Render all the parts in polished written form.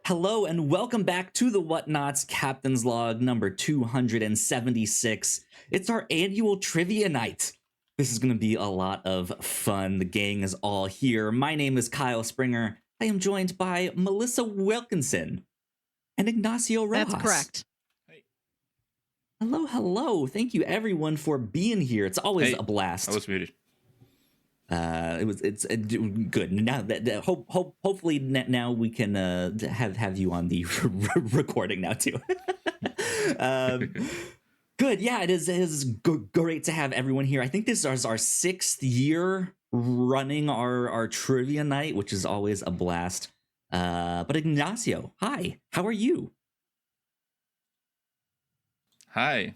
Hello and welcome back to the Whatnauts Captain's Log number 276. It's our annual trivia night. This is going to be a lot of fun. The gang is all here. My name is Kyle Springer. I am joined by Melissa Wilkinson and Ignacio Rojas. That's correct. Hey. Hello. Thank you everyone for being here. It's always a blast. I was muted. It's good. Now that hopefully now we can have you on the recording now too. Good. Yeah, it is great to have everyone here. I think this is our 6th year running our trivia night, which is always a blast. But Ignacio, hi. How are you? Hi.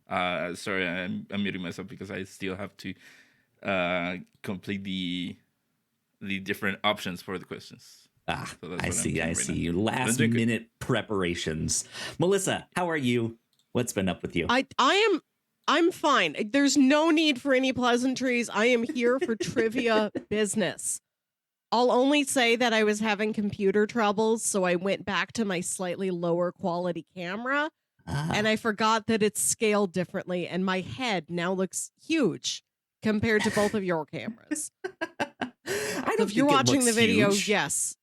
Sorry, I'm muting myself because I still have to complete the different options for the questions. So I see. Last minute preparations. Melissa, how are you? What's been up with you? I'm fine. There's no need for any pleasantries. I am here for trivia business. I'll only say that I was having computer troubles, so I went back to my slightly lower quality camera, and I forgot that it's scaled differently, and my head now looks huge compared to both of your cameras. If you're watching the video, huge. yes.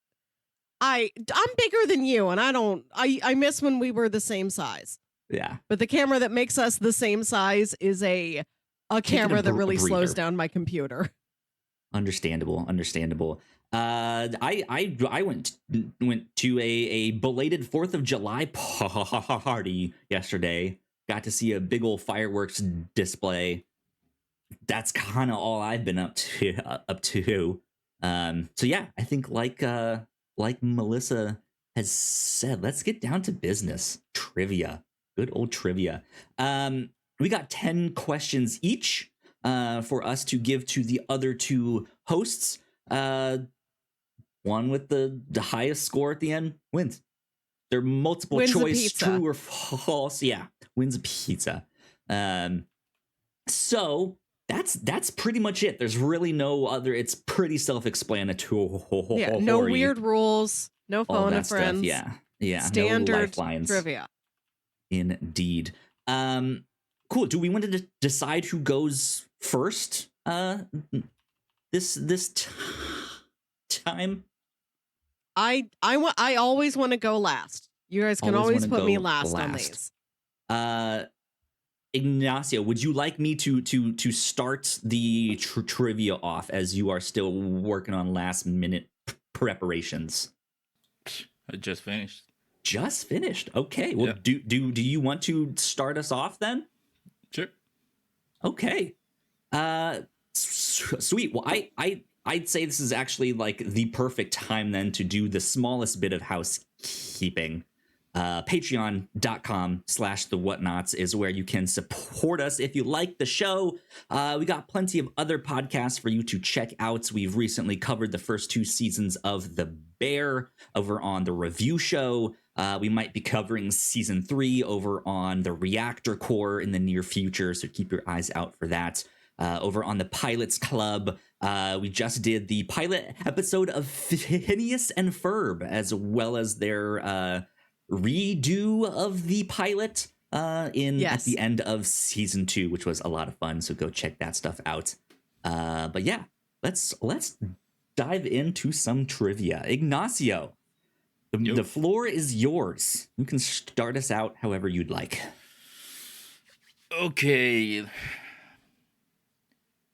I'm bigger than you, and I miss when we were the same size. Yeah. But the camera that makes us the same size is a camera that really slows down my computer. Understandable. I went to a belated 4th of July party yesterday. Got to see a big old fireworks display. That's kind of all I've been up to. So yeah, I think like Melissa has said, let's get down to business. Trivia. Good old trivia. We got 10 questions each for us to give to the other two hosts. One with the highest score at the end wins. They're multiple choice, true or false. Yeah, wins a pizza. So that's pretty much it. There's really no other. It's pretty self-explanatory. Yeah, no weird rules, no phone a friends. Yeah, standard no lifelines. Trivia. Indeed. Cool. Do we want to decide who goes first? This time. I always want to go last. You guys can always put me last on these. Ignacio, would you like me to start the trivia off as you are still working on last minute preparations? I just finished. Just finished. Okay. Well, yeah. Do you want to start us off then? Sure. Okay. Sweet. Well, I'd say this is actually like the perfect time then to do the smallest bit of housekeeping. Patreon.com/the Whatnauts is where you can support us if you like the show. We got plenty of other podcasts for you to check out. We've recently covered the first 2 seasons of The Bear over on the review show. We might be covering season 3 over on the Reactor Core in the near future, so keep your eyes out for that. Over on the Pilots Club, we just did the pilot episode of Phineas and Ferb, as well as their redo of the pilot at the end of season 2, which was a lot of fun. So go check that stuff out. But yeah, let's dive into some trivia. Ignacio, the floor is yours. You can start us out however you'd like. Okay.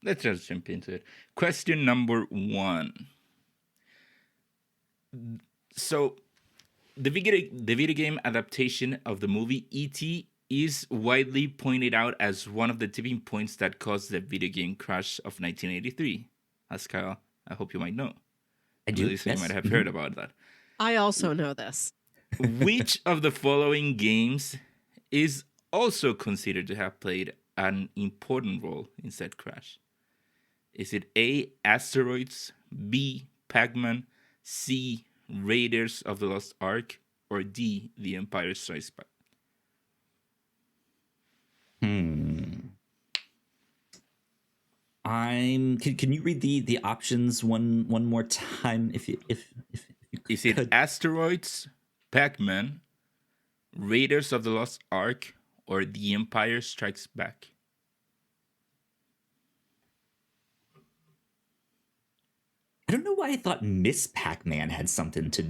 Let's just jump into it. Question number 1. So, the video game adaptation of the movie E.T. is widely pointed out as one of the tipping points that caused the video game crash of 1983. As Kyle, I hope you might know. I do. Yes. You might have heard about that. I also know this. Which of the following games is also considered to have played an important role in said crash? Is it A, Asteroids, B, Pac-Man, C, Raiders of the Lost Ark, or D, The Empire Strikes Back? Can you read the options one more time if you Is it Asteroids, Pac-Man, Raiders of the Lost Ark, or The Empire Strikes Back? I don't know why I thought Miss Pac-Man had something to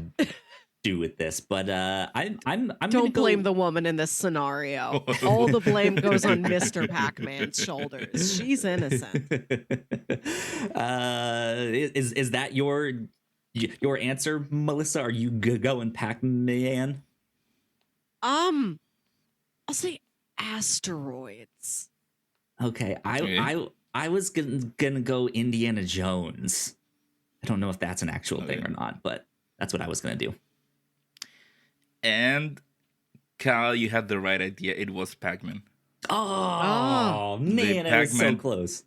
do with this, but I'm gonna Don't go... blame the woman in this scenario. All the blame goes on Mr. Pac-Man's shoulders. She's innocent. Is that your answer, Melissa? Are you going Pac-Man? I'll say asteroids. Okay, Okay. I was gonna go Indiana Jones. I don't know if that's an actual thing Okay. or not, but that's what I was gonna do. And Kyle, you had the right idea. It was Pac-Man. Oh man, I was so Pac-Man- close.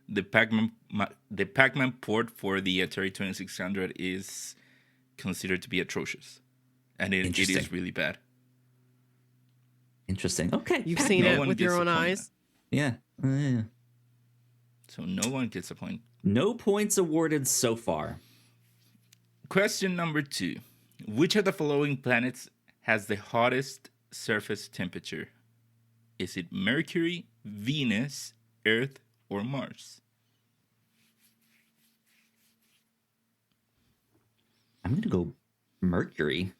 The Pac-Man port for the Atari 2600 is considered to be atrocious, and it Interesting. is really bad. Interesting. Okay, You've Pac-Man. seen No it one with your gets own a point. eyes? Yeah. Yeah. So no one gets a point. No points awarded so far. Question number 2. Which of the following planets has the hottest surface temperature? Is it Mercury, Venus, Earth, or Mars? I'm gonna go Mercury.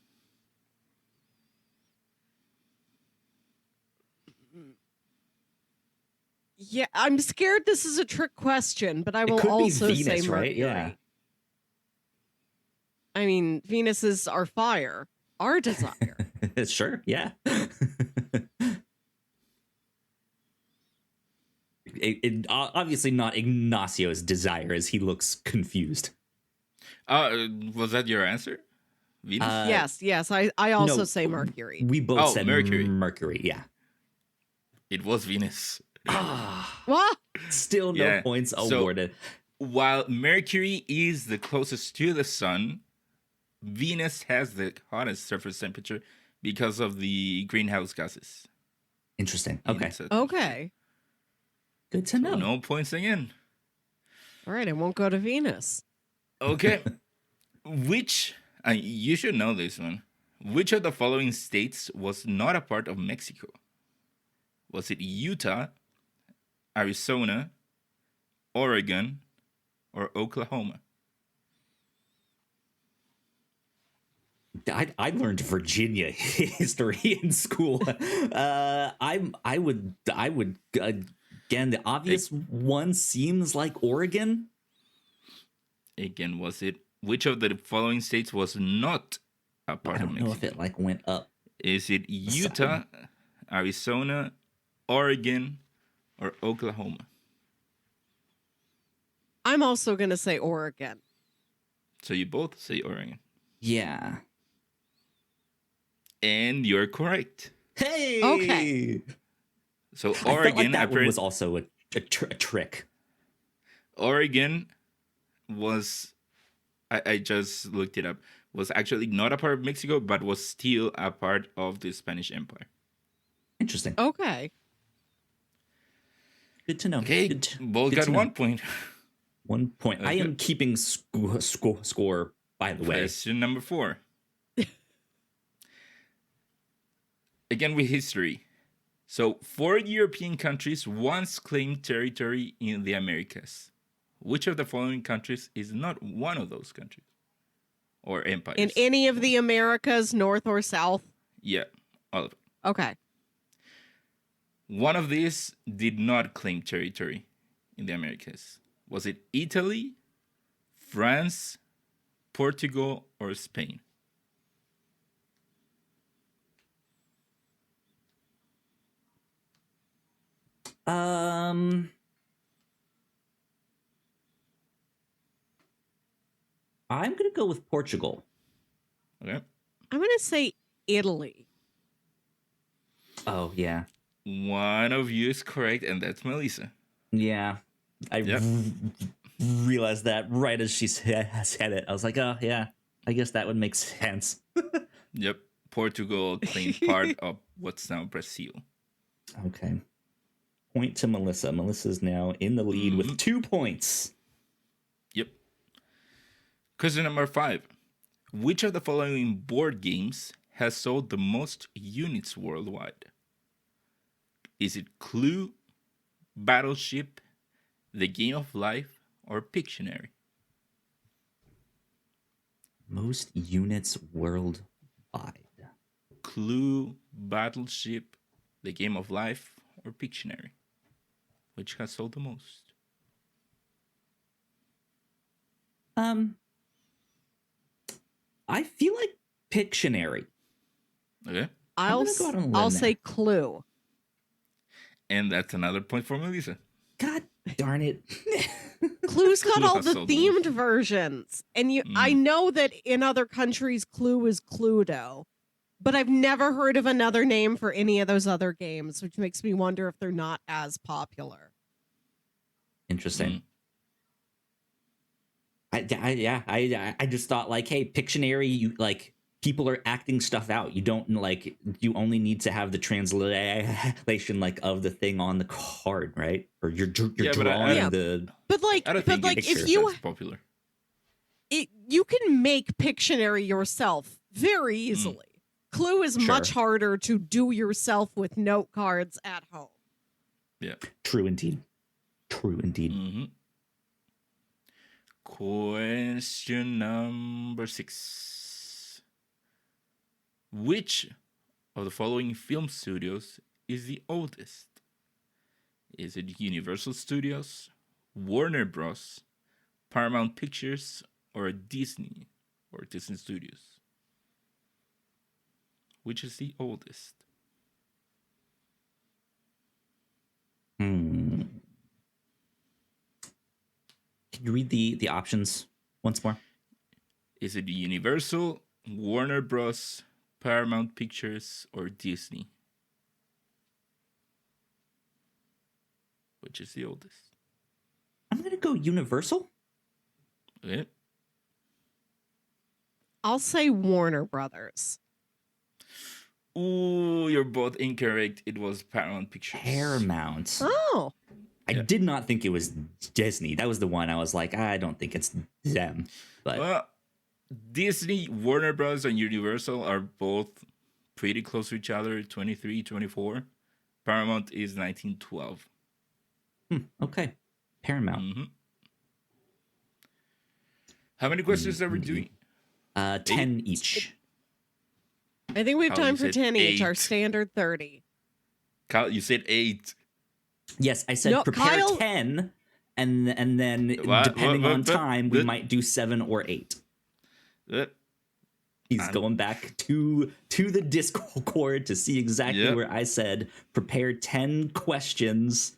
Yeah, I'm scared this is a trick question, but I will It could also be say Venus, Mercury. right? Yeah. I mean, Venus is our fire, our desire. Sure. Yeah. Obviously not Ignacio's desire, as he looks confused. Was that your answer? Venus? Yes. I also no, say Mercury. We both said Mercury. Mercury. Yeah. It was Venus. What? Still no Yeah, points so- awarded. While Mercury is the closest to the sun, Venus has the hottest surface temperature because of the greenhouse gases. Interesting. in Okay. its Okay. Good to So know. no points again. All right, I won't go to Venus. Okay. Which, you should know this one. Which of the following states was not a part of Mexico? Was it Utah, Arizona, Oregon, or Oklahoma? I learned Virginia history in school. I would again, the obvious one seems like Oregon. Again, was it which of the following states was not a I part of don't Mexico? know if it like went up. Is it Utah, Arizona, Oregon, or Oklahoma? I'm also going to say Oregon. So you both say Oregon. Yeah. And you're correct. Hey. Okay. So I felt like Oregon, that one was also a trick. Oregon was, I just looked it up, was actually not a part of Mexico, but was still a part of the Spanish Empire. Interesting. Okay. Good to know. Okay, Good both good got to know. 1 point. 1 point. I Okay. am keeping score, by the way. Question number 4. Again with history. So 4 European countries once claimed territory in the Americas. Which of the following countries is not one of those countries? Or empires? In any of the Americas, North or South? Yeah, all of it. Okay. One of these did not claim territory in the Americas. Was it Italy, France, Portugal, or Spain? I'm gonna go with Portugal. Okay. I'm going to say Italy. Oh yeah, One of you is correct, and that's Melissa. yeah. I Yep. realized that right as she said it. I was like, oh yeah, I guess that would make sense. Yep. Portugal claimed part of what's now Brazil. Okay. Point to Melissa. Melissa's now in the lead with 2 points. Yep. Question number 5. Which of the following board games has sold the most units worldwide? Is it Clue, Battleship, The Game of Life, or Pictionary? Most units worldwide. Clue, Battleship, The Game of Life, or Pictionary? Which has sold the most? I feel like Pictionary. Okay. I'll gonna go out on a limb I'll there. say Clue. And that's another point for Melissa. God darn it. Clue's got Clue all has the sold the themed most. versions. And I know that in other countries Clue is Cluedo, but I've never heard of another name for any of those other games, which makes me wonder if they're not as popular. Interesting. I just thought like, hey, Pictionary, you like people are acting stuff out. You don't like you only need to have the translation like of the thing on the card, right? Or you're Yeah, but drawing I- the But like, I don't think it's if you that's popular. you can make Pictionary yourself very easily. Clue is Sure. much harder to do yourself with note cards at home. Yeah. True indeed. True indeed. Mm-hmm. Question number 6. Which of the following film studios is the oldest? Is it Universal Studios, Warner Bros., Paramount Pictures, or Disney Studios? Which is the oldest? Can you read the options once more? Is it Universal, Warner Bros., Paramount Pictures, or Disney? Which is the oldest? I'm gonna go Universal. Okay. I'll say Warner Brothers. Ooh, you're both incorrect. It was Paramount Pictures. Paramount. Oh, I did not think it was Disney. That was the one I was like, I don't think it's them. But Well, Disney, Warner Bros., and Universal are both pretty close to each other, 23, 24. Paramount is 1912. Okay. Paramount. Mm-hmm. How many questions are we doing? 10 each. I think we have Oh, time you for said 10 each. Our 8. standard 30. Kyle, you said 8. Yes, I said No, prepare Kyle- 10, and then What? depending What? on What? time, we What? might do 7 or 8. He's I'm- going back to the Discord to see exactly Yep. where I said prepare 10 questions,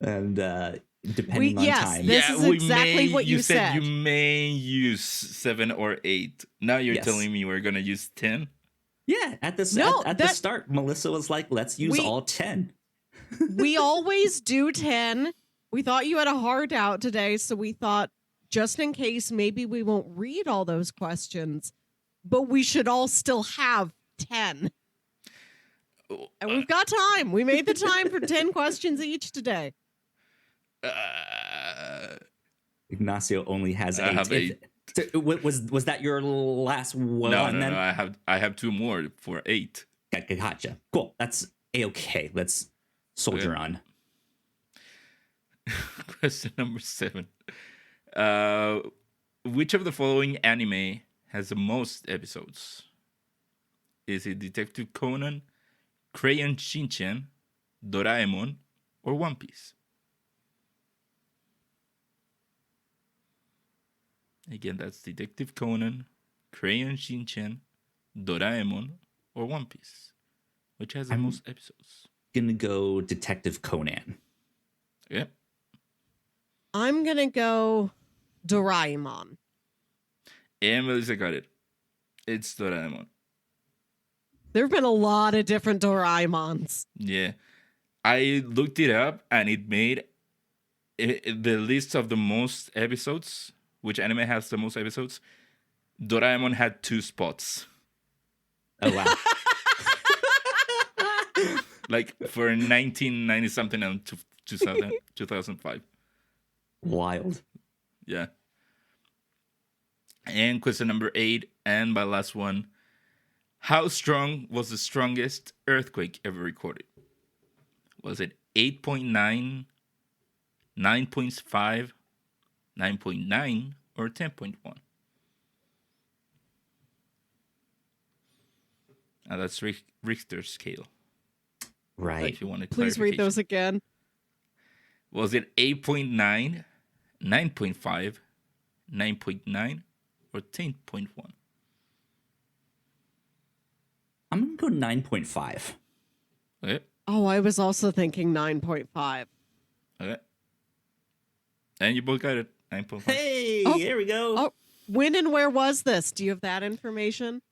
and depending on yes, time. this is exactly what you said. You may use 7 or 8. Now you're Yes. telling me we're gonna use 10. Yeah, at the No, at the that- start, Melissa was like, "Let's use all 10." We always do 10. We thought you had a hard out today, so we thought just in case maybe we won't read all those questions, but we should all still have 10. And we've got time. We made the time for 10 questions each today. Ignacio only has I 8. have 8. So, was that your last one? No, then? I have 2 more for 8. Gotcha. Cool. That's a-okay. Let's soldier on. Question number 7. Which of the following anime has the most episodes? Is it Detective Conan, Crayon Shinchan, Doraemon, or One Piece? Again, that's Detective Conan, Crayon Shinchan, Doraemon, or One Piece. Which has the most episodes? Gonna go Detective Conan. Yeah. I'm going to go Doraemon. And Melissa got it. It's Doraemon. There have been a lot of different Doraemons. Yeah. I looked it up and it made the list of the most episodes, which anime has the most episodes. Doraemon had 2 spots. Oh wow. Like for 1990 something and 2005. Wild. Yeah. And question number 8, and my last one. How strong was the strongest earthquake ever recorded? Was it 8.9, 9.5, 9.9, or 10.1? Now that's Richter scale. Right. If you want to Please read those again. Was it 8.9, 9.5, 9.9, or 10.1? I'm going to go 9.5. Okay. Oh, I was also thinking 9.5. Okay. And you both got it. 9.5. Hey, Oh. there we go. Oh, when and where was this? Do you have that information?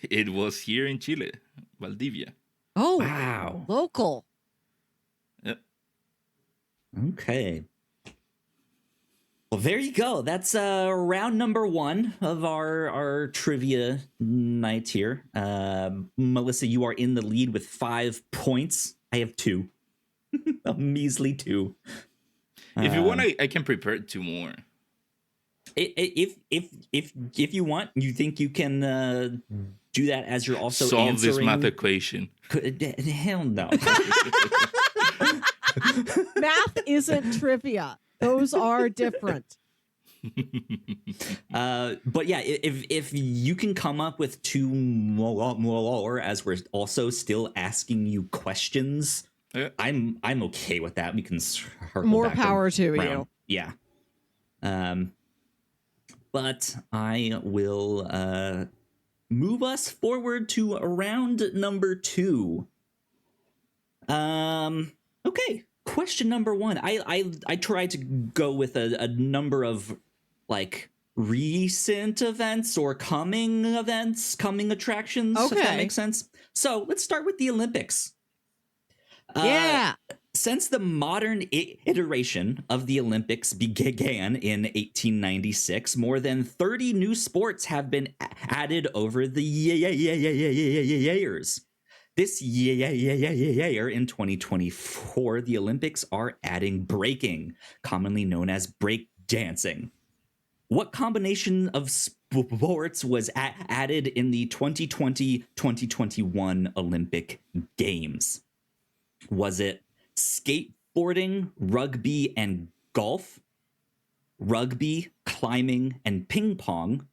It was here in Chile, Valdivia. Oh, Wow. local. Yep. Okay. Well, there you go. That's round number 1 of our trivia night here. Melissa, you are in the lead with 5 points. I have 2. A measly 2. If you want, I can prepare 2 more. If you want, you think you can do that as you're also solve answering this math equation. Hell no. Math isn't trivia. Those are different. But yeah, if you can come up with 2 more as we're also still asking you questions, Yeah. I'm okay with that. We can circle More back power to around. you. Yeah. But I will move us forward to round number 2. Okay. Question number 1. I tried to go with a number of like recent events or coming attractions, if that Okay. makes sense. So let's start with the Olympics. Yeah. Since the modern iteration of the Olympics began in 1896, more than 30 new sports have been added over the years. This year in 2024, the Olympics are adding breaking, commonly known as break dancing. What combination of sports was added in the 2020-2021 Olympic Games? Was it skateboarding, rugby, and golf? Rugby, climbing, and ping pong?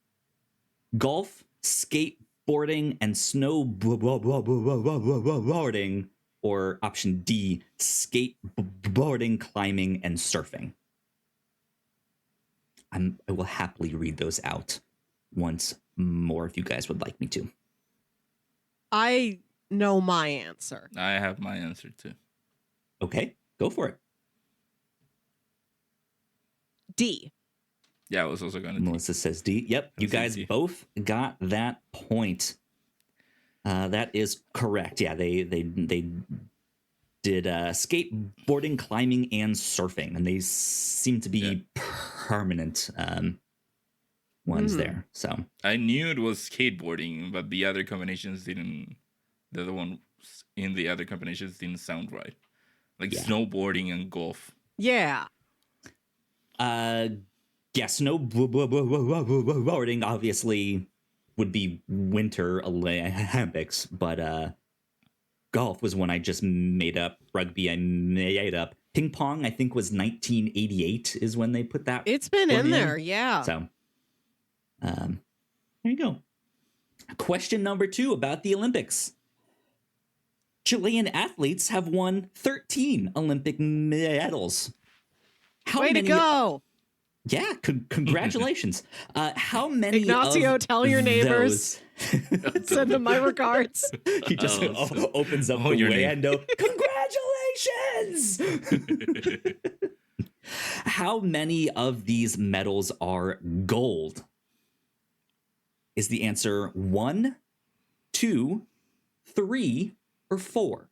Golf, skateboarding, and snowboarding? Or option D, skateboarding, climbing, and surfing? I will happily read those out once more if you guys would like me to. I know my answer. I have my answer too. Okay, go for it. D. Yeah, I was also going to. Melissa says D. Yep, you guys both got that point. That is correct. Yeah, they did skateboarding, climbing, and surfing, and they seem to be permanent ones there. So I knew it was skateboarding, but the other combinations didn't. The other ones in the other combinations didn't sound right, like snowboarding and golf. Yeah. Snowboarding obviously would be Winter Olympics, but golf was one I just made up. Rugby I made up. Ping pong I think was 1988 is when they put that. It's been in there, yeah. So, there you go. Question number 2 about the Olympics. Chilean athletes have won 13 Olympic medals. Way to go! Yeah, congratulations. How many Ignacio, tell your neighbors. Send them my regards. He just opens up the window. Congratulations! How many of these medals are gold? Is the answer 1, 2, 3, or 4?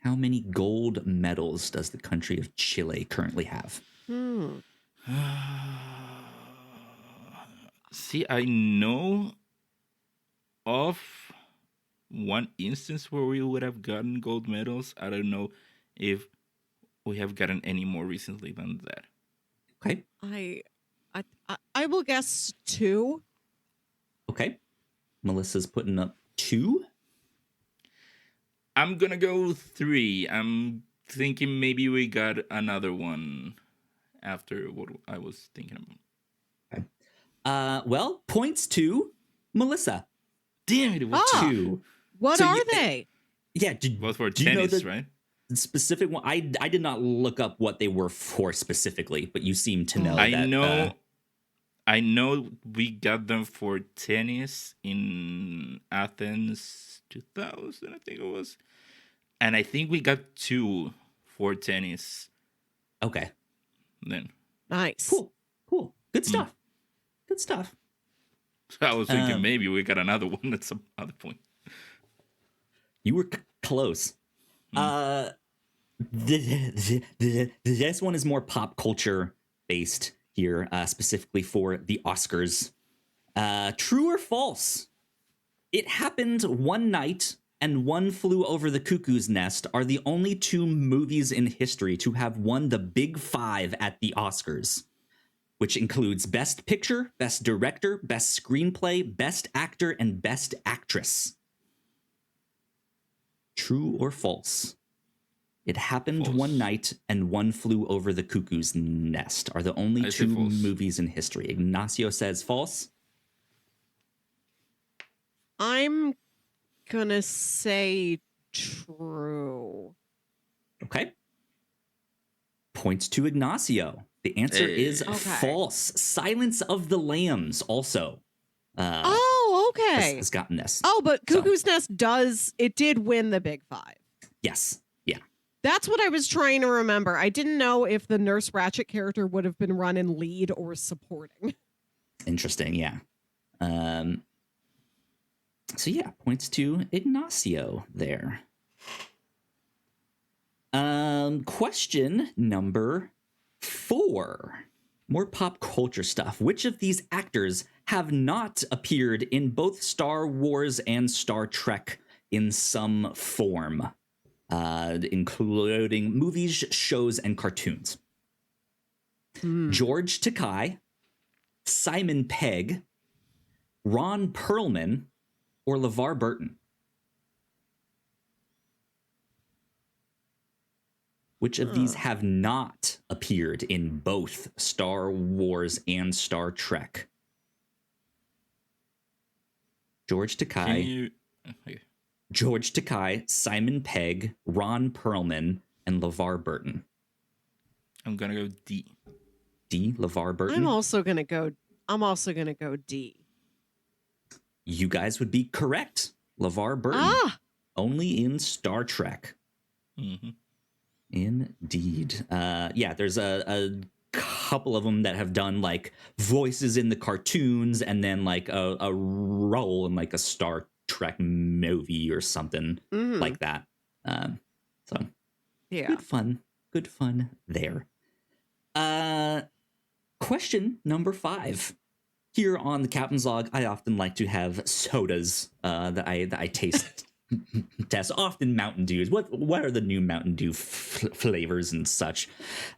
How many gold medals does the country of Chile currently have? See, I know of one instance where we would have gotten gold medals. I don't know if we have gotten any more recently than that. Okay. I I will guess 2. Okay. Melissa's putting up 2. I'm gonna go 3. I'm thinking maybe we got another one after what I was thinking about. Okay. Well, points to Melissa. Damn it! It was 2. What So are you- they? Yeah. both for do you know tennis, the right? specific one? I did not look up what they were for specifically, but you seem to know I that. know. I know we got them for tennis in Athens 2000, I think it was. And I think we got 2 for tennis Okay. then. Nice. Cool. Good stuff. Good stuff. So I was thinking maybe we got another one at some other point. You were close. This one is more pop culture based here, specifically for the Oscars. True or false? It Happened One Night and One Flew Over the Cuckoo's Nest are the only 2 movies in history to have won the Big 5 at the Oscars, which includes Best Picture, Best Director, Best Screenplay, Best Actor, and Best Actress. True or false? It Happened False. One Night and One Flew Over the Cuckoo's Nest are the only I say 2 false. movies in history. Ignacio says false. I'm gonna say true. Okay. Points to Ignacio. The answer is Okay. false. Silence of the Lambs also Okay. has gotten this. Oh, but So- Cuckoo's Nest did win the Big 5. Yes. Yeah. That's what I was trying to remember. I didn't know if the Nurse Ratched character would have been run in lead or supporting. Interesting. Yeah. So yeah, points to Ignacio there. Question number 4. More pop culture stuff. Which of these actors have not appeared in both Star Wars and Star Trek in some form, including movies, shows, and cartoons? George Takei, Simon Pegg, Ron Perlman, or LeVar Burton? Which of these have not appeared in both Star Wars and Star Trek? George Takei, George Takei, Simon Pegg, Ron Perlman, and LeVar Burton. I'm gonna go D. D. LeVar Burton. I'm also gonna go D. You guys would be correct. LeVar Burton. Only in Star Trek. Mm-hmm. Indeed. Yeah, there's a couple of them that have done like voices in the cartoons and then like a role in like a Star Trek movie or something like that. So Yeah. Good fun there. Question number 5. Here on the Captain's Log, I often like to have sodas that I taste. Test often Mountain Dews. What are the new Mountain Dew flavors and such?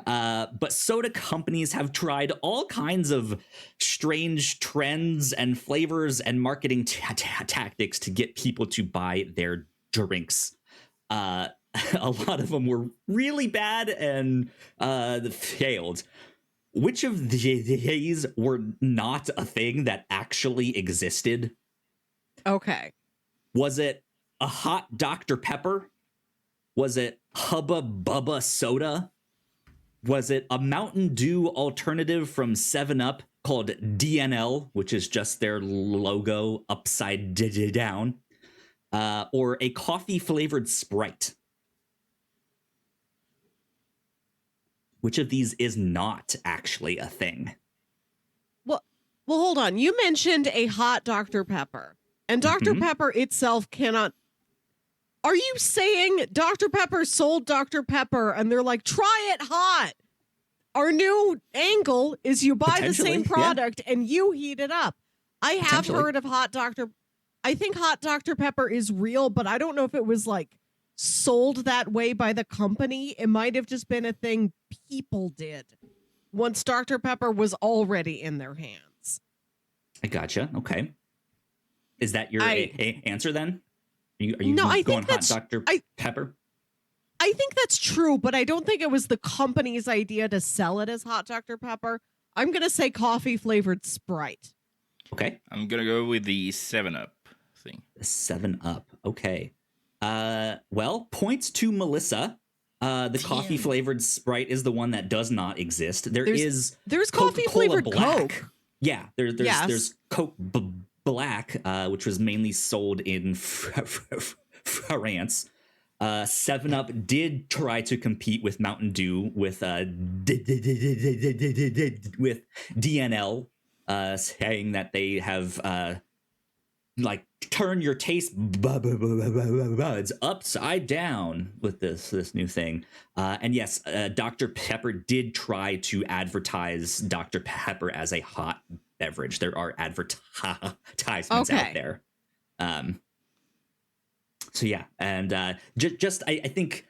But soda companies have tried all kinds of strange trends and flavors and marketing tactics to get people to buy their drinks. A lot of them were really bad and failed. Which of these were not a thing that actually existed? Okay. Was it a hot Dr. Pepper? Was it Hubba Bubba Soda? Was it a Mountain Dew alternative from 7-Up called DNL, which is just their logo upside down? Or a coffee-flavored Sprite? Which of these is not actually a thing? Well, hold on. You mentioned a hot Dr. Pepper, and Dr. Pepper itself cannot. Are you saying Dr. Pepper sold Dr. Pepper and they're like, try it hot? Our new angle is you buy the same product and you heat it up. I have heard of hot Dr. I think hot Dr. Pepper is real, but I don't know if it was like sold that way by the company. It might have just been a thing people did. once Dr. Pepper was already in their hands. I gotcha. Okay. Is that your answer then? Are you No, I going think hot that's Dr. Pepper? I think that's true, but I don't think it was the company's idea to sell it as hot Dr. Pepper. I'm going to say coffee flavored Sprite. Okay. I'm gonna go with the 7-Up thing. 7-Up. Okay. Well, points to Melissa. The coffee flavored Sprite is the one that does not exist. There's coffee flavored Coke. Yeah, there's Yes. Coke Black, which was mainly sold in France. 7-Up did try to compete with Mountain Dew with DNL, saying that they have like turn your taste buds upside down with this new thing. And yes, Dr. Pepper did try to advertise Dr. Pepper as a hot beverage. There are advertisements out there. So yeah, and just I think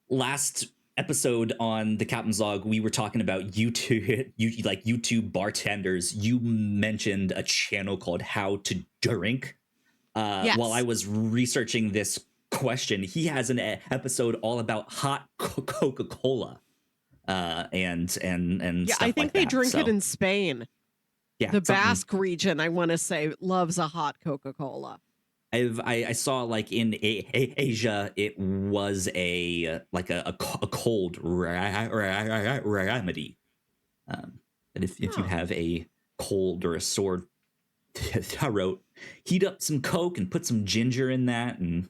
last episode on the Captain's Log, we were talking about YouTube bartenders. You mentioned a channel called How to Drink. Yes. While I was researching this question, he has an episode all about hot Coca-Cola and stuff I think like they that. drink it in Spain. Yeah, the Basque region, I want to say, loves a hot Coca-Cola. I saw like in Asia, it was a cold remedy. And if you have a cold or a sore throat, heat up some Coke and put some ginger in that, and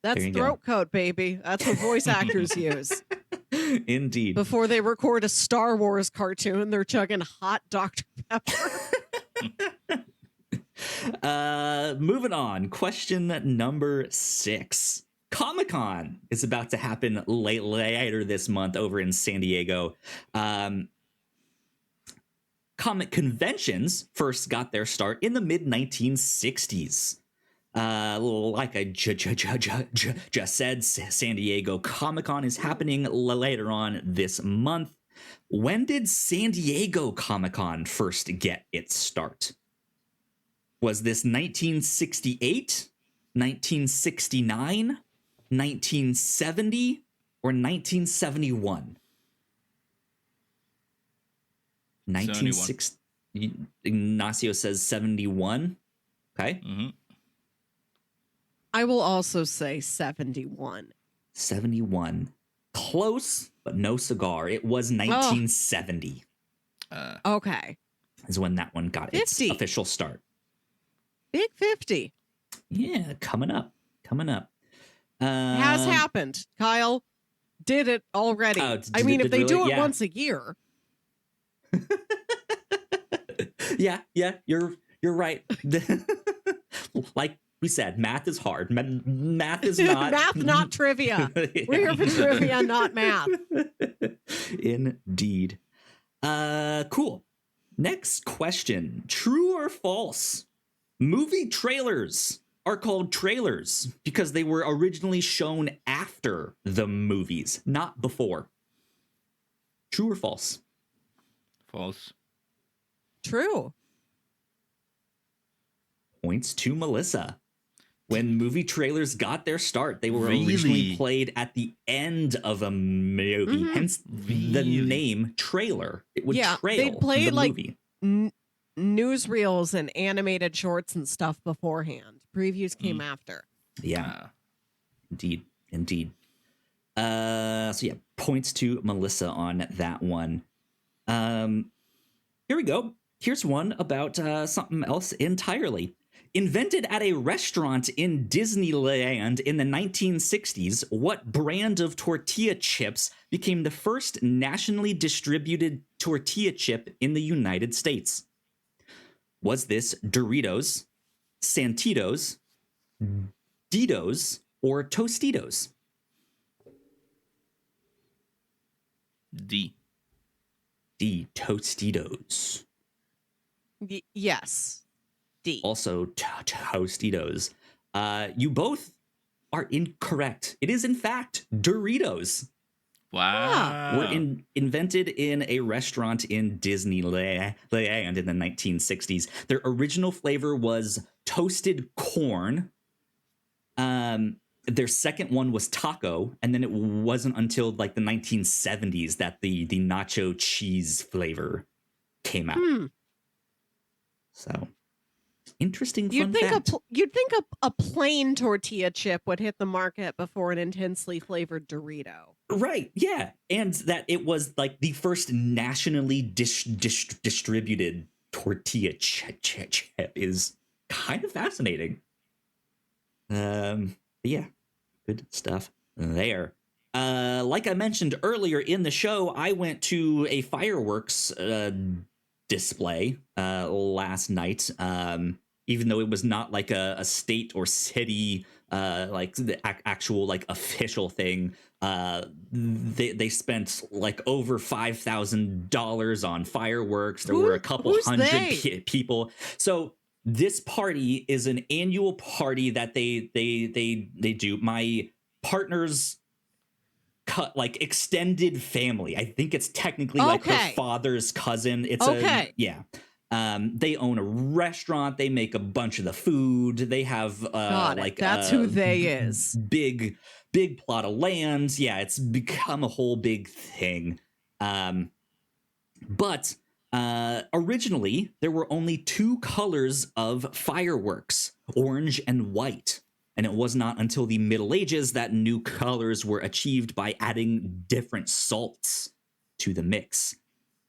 that's throat coat, baby. That's what voice actors use. Indeed. Before they record a Star Wars cartoon, they're chugging hot Dr. Pepper. Moving on. Question number 6. Comic-Con is about to happen later this month over in San Diego. Comic conventions first got their start in the mid-1960s. Like I just said, San Diego Comic-Con is happening later on this month. When did San Diego Comic-Con first get its start? Was this 1968, 1969, 1970, or 1971? 1960. Ignacio says 71. Okay. Mm-hmm. I will also say 71. 71. Close, but no cigar. It was 1970. Okay. Is when that one got 50. its official start. Big 50. Yeah, coming up. Has happened. Kyle did it already. I mean, if they do it once a year. Yeah, you're right. Like we said, math is hard. Math is not math, not trivia. We're here for trivia, not math. Indeed. Cool. Next question. True or false? Movie trailers are called trailers because they were originally shown after the movies, not before. True or false? False. True. Points to Melissa. When movie trailers got their start, they were originally played at the end of a movie, hence the name trailer. It would trail they'd play the like movie. Newsreels and animated shorts and stuff beforehand. Previews came after. Yeah, indeed. So yeah, points to Melissa on that one. Here we go. Here's one about something else entirely. Invented at a restaurant in Disneyland in the 1960s, what brand of tortilla chips became the first nationally distributed tortilla chip in the United States? Was this Doritos, Santitos, Ditos, or Tostitos? D, Tostitos. Yes. D. Also Tostitos. You both are incorrect. It is, in fact, Doritos. Wow. were invented in a restaurant in Disneyland in the 1960s. Their original flavor was toasted corn. Their second one was taco, and then it wasn't until like the 1970s that the nacho cheese flavor came out. So interesting fun fact. You'd think a plain tortilla chip would hit the market before an intensely flavored Dorito. Right, yeah. And that it was like the first nationally distributed tortilla chip is kind of fascinating. Yeah, good stuff there. Like I mentioned earlier in the show, I went to a fireworks display last night. Even though it was not like a state or city like the actual like official thing, they spent like over $5,000 on fireworks. There were a couple hundred people. So this party is an annual party that they do. My partner's like extended family. I think it's technically like her father's cousin. It's they own a restaurant. They make a bunch of the food. They have like that's who they is. Big plot of land. Yeah, it's become a whole big thing. But originally there were only two colors of fireworks, orange and white. And it was not until the Middle Ages that new colors were achieved by adding different salts to the mix.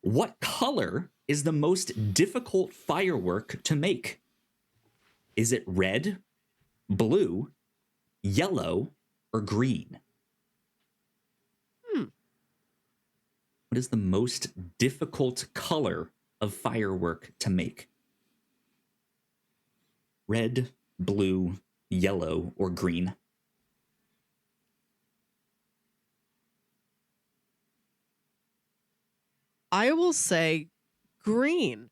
What color is the most difficult firework to make? Is it red, blue, yellow, or green? What is the most difficult color of firework to make? Red, blue, yellow, or green? I will say green.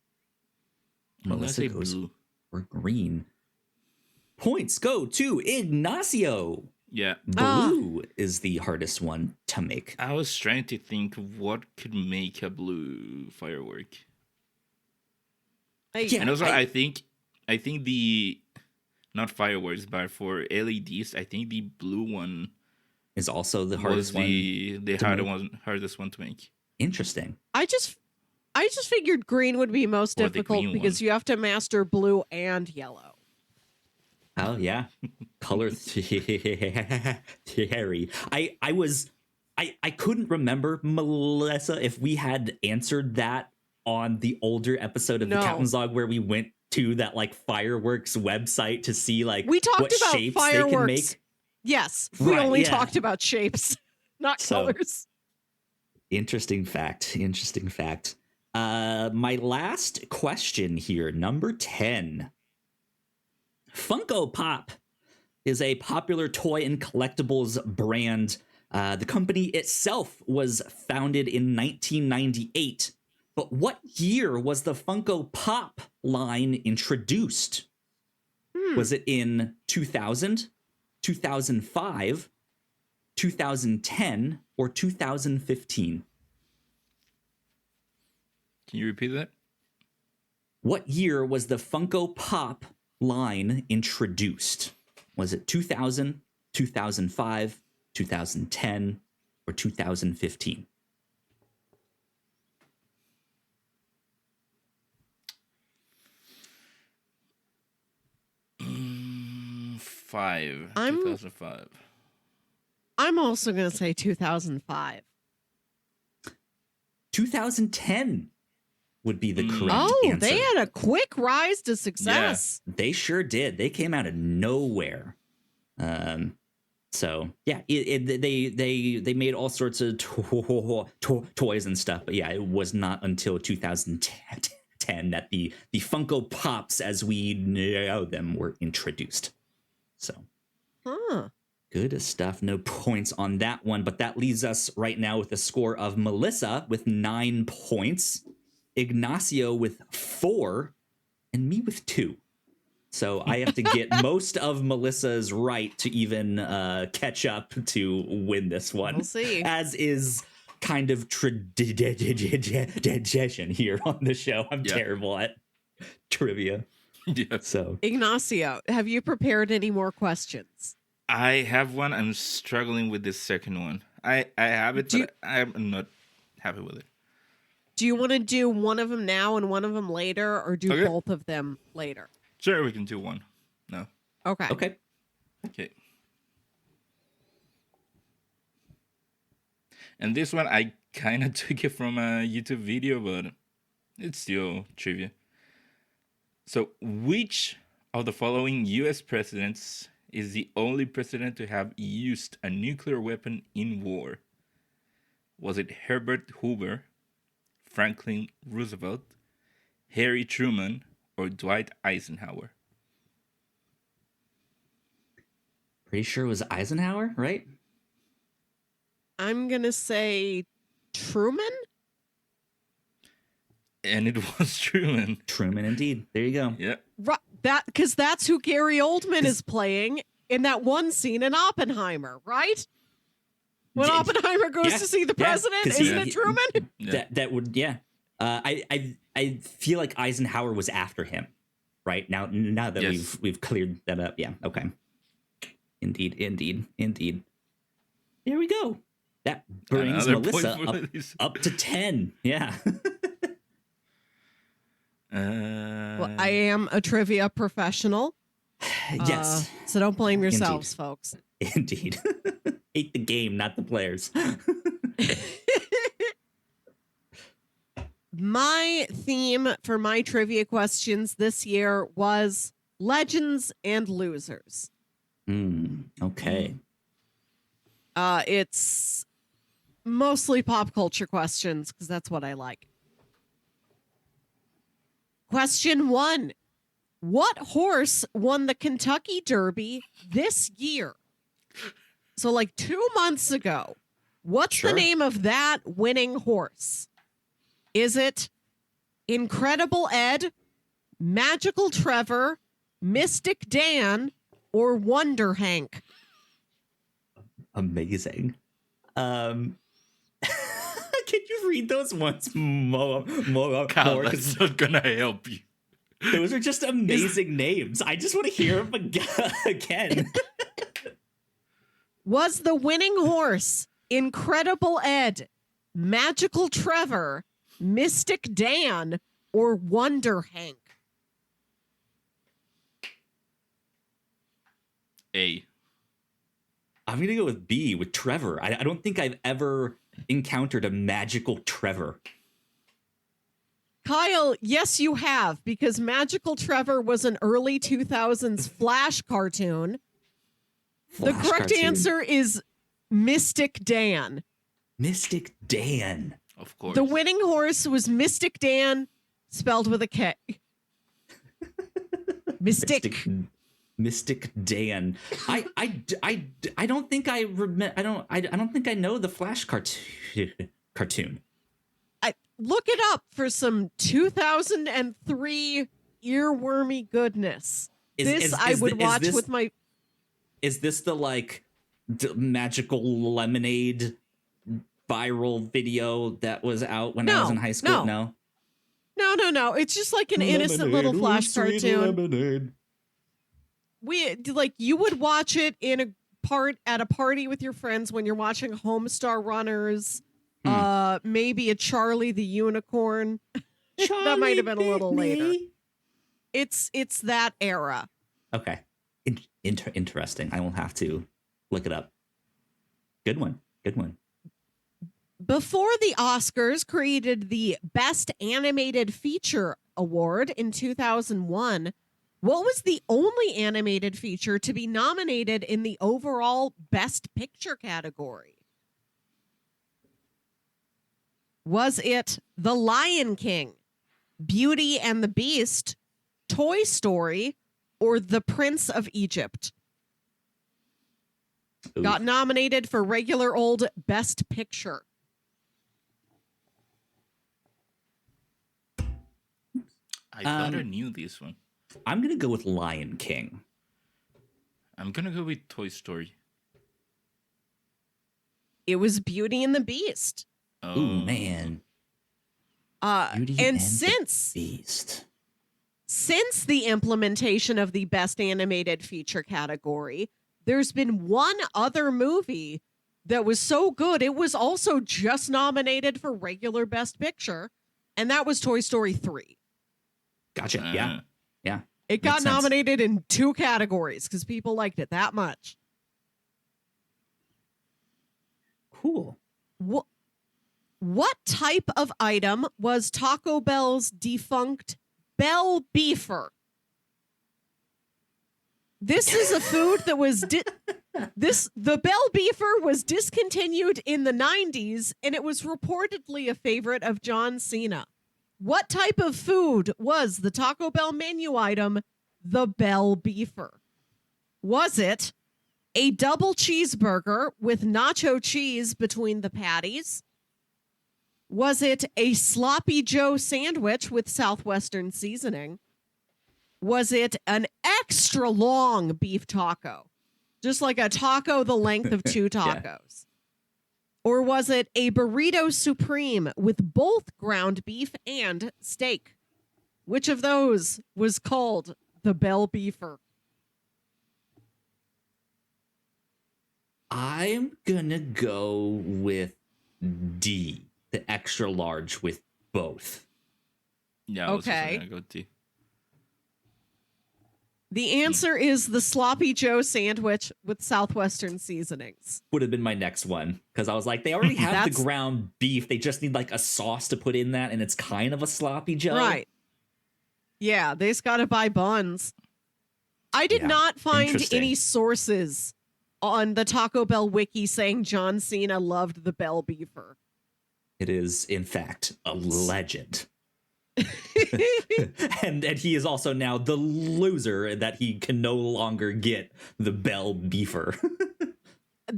Melissa goes blue or green. Points go to Ignacio. Yeah. Blue is the hardest one to make. I was trying to think what could make a blue firework. And also I think the not fireworks, but for LEDs, I think the blue one is also the hardest one. The hardest one to make. Interesting. I just figured green would be most difficult because you have to master blue and yellow. Oh yeah, color theory. I couldn't remember, Melissa, if we had answered that on the older episode of the Captain's Log where we went to that like fireworks website to see like we talked what about shapes fireworks. They can make. Yes, we only talked about shapes, not colors. Interesting fact. My last question here, number 10. Funko Pop is a popular toy and collectibles brand. The company itself was founded in 1998. But what year was the Funko Pop line introduced? Was it in 2000, 2005, 2010, or 2015? Can you repeat that? What year was the Funko Pop line introduced? Was it 2000, 2005, 2010, or 2015? Five. 2005. I'm also going to say 2005. 2010 would be the correct answer. They had a quick rise to success. Yeah, they sure did. They came out of nowhere. So yeah, they made all sorts of toys and stuff. But yeah, it was not until 2010 that the Funko Pops, as we know them, were introduced. So, good stuff. No points on that one, but that leaves us right now with a score of Melissa with 9 points, Ignacio with 4, and me with 2. So I have to get most of Melissa's right to even catch up to win this one. We'll see. As is kind of tradition here on the show. I'm terrible at trivia. Yeah. So Ignacio, have you prepared any more questions? I have one. I'm struggling with this second one. I have it, but I'm not happy with it. Do you want to do one of them now and one of them later, or do both of them later? Sure, we can do one. No. Okay. Okay. And this one, I kind of took it from a YouTube video, but it's still trivia. So, which of the following U.S. presidents is the only president to have used a nuclear weapon in war? Was it Herbert Hoover, Franklin Roosevelt, Harry Truman, or Dwight Eisenhower? pretty sure it was Eisenhower, right? I'm going to say Truman? And it was Truman. Truman, indeed. There you go. Yeah. Because that's who Gary Oldman is playing in that one scene in Oppenheimer, right? When Oppenheimer goes to see the president, isn't it Truman? That would, I feel like Eisenhower was after him, right? Now that we've cleared that up. Yeah, okay. Indeed. There we go. That brings Melissa up to 10. Yeah. Well, I am a trivia professional. Yes. So don't blame yourselves, folks. Indeed. Hate the game, not the players. My theme for my trivia questions this year was legends and losers. Okay. It's mostly pop culture questions because that's what I like. Question 1. What horse won the Kentucky Derby this year? So like 2 months ago. What's the name of that winning horse? Is it Incredible Ed, Magical Trevor, Mystic Dan, or Wonder Hank? Amazing. Can you read those once more? Kyle, that's not gonna help you. Those are just amazing names. I just want to hear them again. Was the winning horse Incredible Ed, Magical Trevor, Mystic Dan, or Wonder Hank? A. I'm going to go with B, with Trevor. I don't think I've ever encountered a magical Trevor. Kyle, yes, you have, because Magical Trevor was an early 2000s Flash cartoon. The correct answer is Mystic Dan. Mystic Dan. Of course. The winning horse was Mystic Dan, spelled with a K. Mystic Dan. I don't think I don't think I know the Flash cartoon. Look it up for some 2003 earwormy goodness. I would watch with my. Is this the magical lemonade viral video that was out when I was in high school? No. It's just like an innocent little Flash cartoon. Lemonade. You would watch it at a party with your friends when you're watching Homestar Runners. Maybe a Charlie the Unicorn. That might have been a little later. It's that era. Okay. Interesting. I will have to look it up. Good one. Before the Oscars created the Best Animated Feature Award in 2001, what was the only animated feature to be nominated in the overall Best Picture category? Was it The Lion King, Beauty and the Beast, Toy Story, or The Prince of Egypt? Oof. Got nominated for regular old Best Picture. I thought I knew this one. I'm gonna go with Lion King. I'm gonna go with Toy Story. It was Beauty and the Beast. Oh Ooh, man. Beauty And and since the Beast. the implementation of the Best Animated Feature category, there's been one other movie that was so good it was also just nominated for regular Best Picture, and that was Toy Story 3. Gotcha. Yeah. Yeah. It got Makes sense. nominated in 2 categories because people liked it that much. Cool. What type of item was Taco Bell's defunct Bell Beefer? This is a food that was the Bell Beefer was discontinued in the 90s, and it was reportedly a favorite of John Cena. What type of food was the Taco Bell menu item, the Bell Beefer? Was it a double cheeseburger with nacho cheese between the patties? Was it a sloppy Joe sandwich with Southwestern seasoning? Was it an extra long beef taco? Just like a taco the length of 2 tacos. Yeah. Or was it a burrito supreme with both ground beef and steak? Which of those was called the Bell Beefer? I'm gonna go with D, the extra large with both. Yeah, I was also gonna go D. The answer is the sloppy Joe sandwich with Southwestern seasonings. Would have been my next one because I was like, they already have the ground beef. They just need like a sauce to put in that, and it's kind of a sloppy Joe. Right. Yeah, they just got to buy buns. I did not find any sources on the Taco Bell wiki saying John Cena loved the Bell Beefer. It is, in fact, a legend. and he is also now the loser that he can no longer get the Bell Beefer.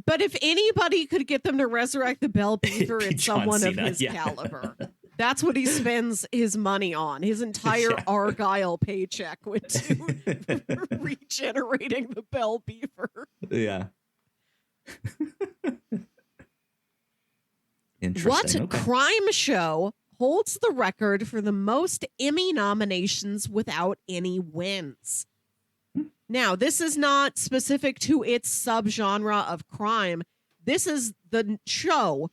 But if anybody could get them to resurrect the Bell Beefer, it's someone Cena, of his caliber. That's what he spends his money on. His entire Argyle paycheck went to regenerating the Bell Beefer. Yeah. Interesting. What crime show holds the record for the most Emmy nominations without any wins? Now, this is not specific to its subgenre of crime. This is the show.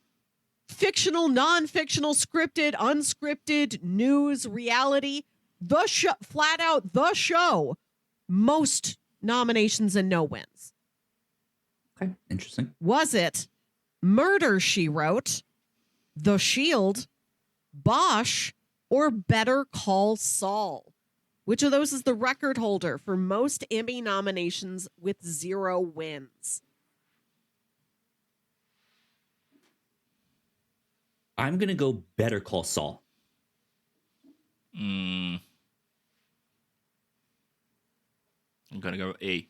Fictional, non-fictional, scripted, unscripted, news, reality. The show, flat out the show. Most nominations and no wins. Okay, interesting. Was it Murder, She Wrote, The Shield, Bosch, or Better Call Saul? Which of those is the record holder for most Emmy nominations with 0 wins? I'm going to go Better Call Saul. I'm going to go A.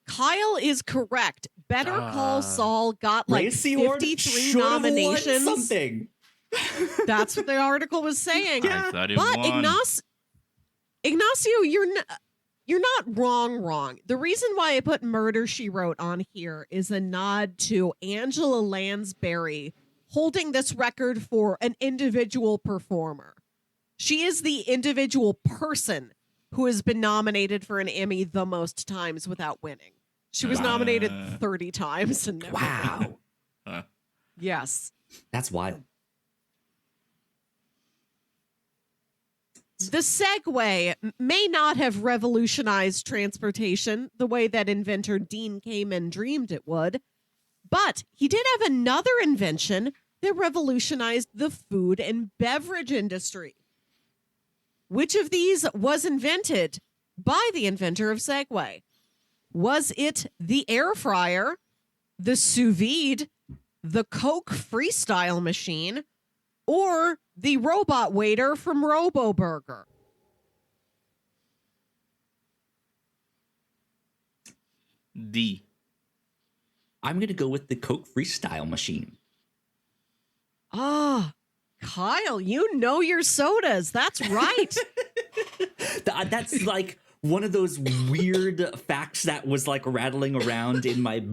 Kyle is correct. Better Call Saul got like 53 nominations. Something. That's what the article was saying. I thought it but won. Ignacio, you're not wrong. The reason why I put Murder, She Wrote on here is a nod to Angela Lansbury holding this record for an individual performer. She is the individual person who has been nominated for an Emmy the most times without winning. She was nominated 30 times and never won. Yes. That's wild. The Segway may not have revolutionized transportation the way that inventor Dean Kamen dreamed it would, but he did have another invention that revolutionized the food and beverage industry. Which of these was invented by the inventor of Segway? Was it the air fryer, the sous vide, the Coke freestyle machine, or the robot waiter from Robo Burger? D. I'm going to go with the Coke freestyle machine. Kyle, you know your sodas. That's right. That's like one of those weird facts that was like rattling around in my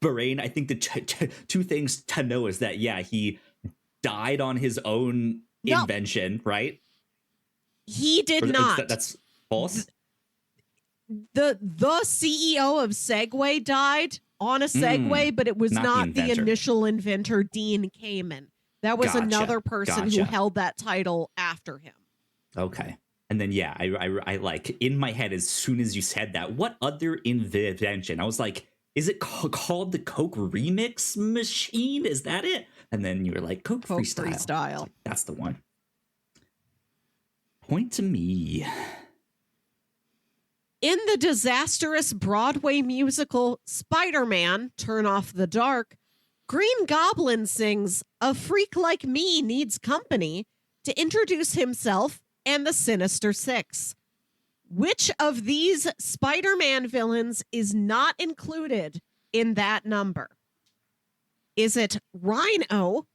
brain. I think the two things to know is that, yeah, he died on his own No. invention, right? He did Or not. That's false? The CEO of Segway died on a Segway, but it was not the initial inventor, Dean Kamen. That was another person who held that title after him. Okay. And then, yeah, I like, in my head, as soon as you said that, what other invention? I was like, is it called the Coke Remix Machine? Is that it? And then you were like, Coke Freestyle. Like, that's the one. Point to me. In the disastrous Broadway musical Spider-Man, Turn Off the Dark, Green Goblin sings, "A freak like me needs company," to introduce himself and the Sinister Six. Which of these Spider-Man villains is not included in that number? Is it Rhino?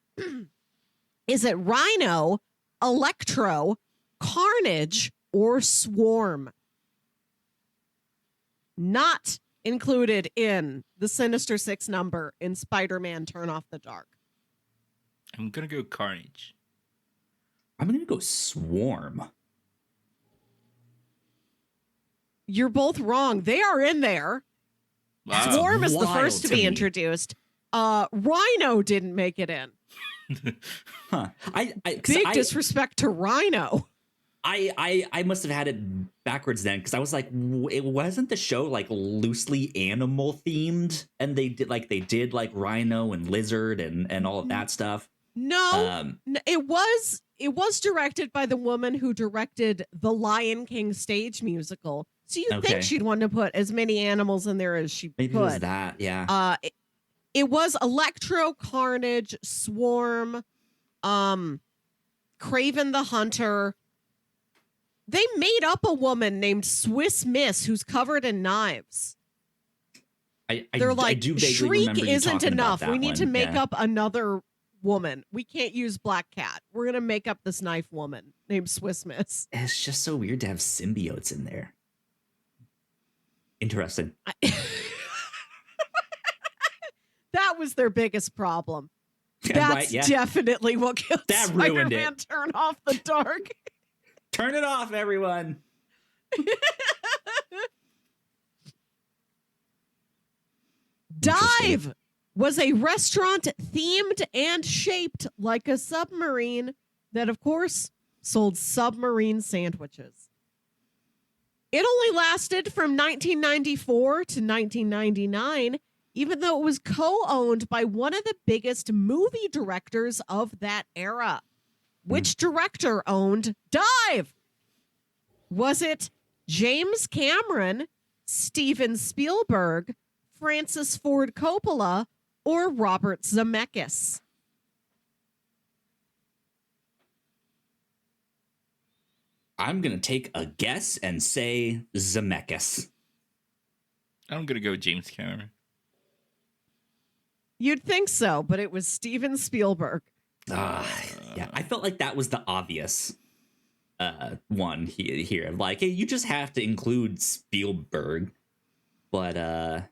Is it Rhino, Electro, Carnage, or Swarm? Not included in the Sinister Six number in Spider-Man Turn Off the Dark. I'm going to go Carnage. I'm going to go Swarm. You're both wrong. They are in there. Wow. Swarm is the first to be introduced. Rhino didn't make it in. Huh. Big disrespect to Rhino. I must have had it backwards then, because I was like, it wasn't the show like loosely animal themed, and they did like Rhino and Lizard and all of that stuff. No, it was directed by the woman who directed the Lion King stage musical. So you'd think she'd want to put as many animals in there as she could. Maybe it was that, yeah. It was Electro, Carnage, Swarm, Craven the Hunter. They made up a woman named Swiss Miss who's covered in knives. They're like, I do vaguely Shriek remember you isn't talking enough. about that We need one. to make up another woman. We can't use Black Cat. We're going to make up this knife woman named Swiss Miss. It's just so weird to have symbiotes in there. Interesting. That was their biggest problem. That's definitely what killed that ruined Spider-Man it. Turn Off the Dark. Turn it off, everyone. Dive was a restaurant themed and shaped like a submarine that, of course, sold submarine sandwiches. It only lasted from 1994 to 1999, even though it was co-owned by one of the biggest movie directors of that era. Which director owned Dive? Was it James Cameron, Steven Spielberg, Francis Ford Coppola, or Robert Zemeckis? I'm going to take a guess and say Zemeckis. I'm going to go James Cameron. You'd think so, but it was Steven Spielberg. Yeah, I felt like that was the obvious one here. Like, hey, you just have to include Spielberg. But I